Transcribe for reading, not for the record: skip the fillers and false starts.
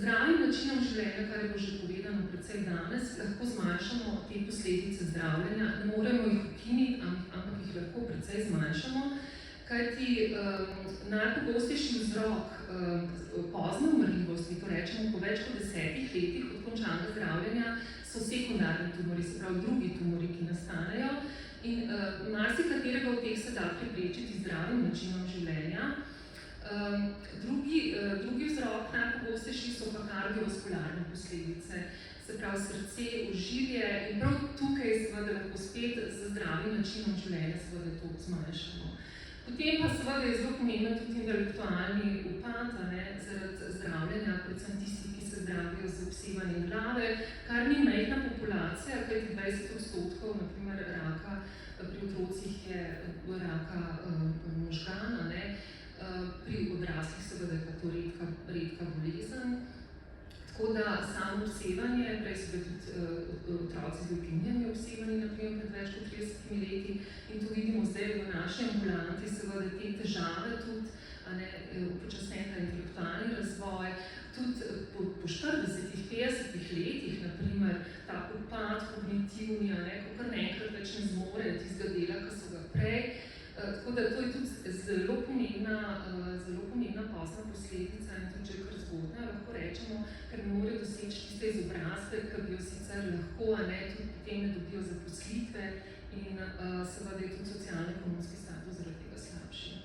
zdravim načinom življenja, kar je bilo že povedano precej danes, lahko zmanjšamo te posledice zdravljenja, ne moremo jih ukiniti, ampak jih lahko precej zmanjšamo, kajti najpogostejši vzrok pozne umrljivosti, to rečemo po več kot 10 letih od končanega zdravljenja, so sekundarni tumori, se pravi drugi tumori, ki nastanejo. In marsikaterega od teh se da preprečiti zdravim načinom življenja. Drugi vzrok najpogostejši so pa kardiovaskularne posledice, se pravi srce, ožilje in prav tukaj seveda lahko spet z zdravim načinom življenja seveda to zmanjšamo. Potem pa seveda je zelo pomemben tudi intelektualni upad zaradi zdravljenja, predvsem tisti, ki se zdravijo z obsevanjem glave, kar ni majhna populacija, kajti 20% naprimer raka pri otrocih je raka možgana, pri odraslih seveda je pa to redka bolezen. Tako da samo obsevanje, prej so bili tudi otroci z levkemijami obsevani, naprimer pred več kot 30 leti, in to vidimo zdaj v naši ambulanti, seveda te težave tudi, upočasnjen intelektualni razvoj, tudi po 40-50 letih, naprimer, ta upad kognitivni, ko kar naenkrat več ne zmorejo tistega dela, ki so ga prej. Tako da to je tudi zelo pomembna pozna posledica in tudi že kar zgodnja, lahko rečemo, ker ne morejo doseči tiste izobrazbe, ki bi jo sicer lahko, tudi potem ne dobijo zaposlitve in seveda je tudi socialno-ekonomski status zaradi tega slabši.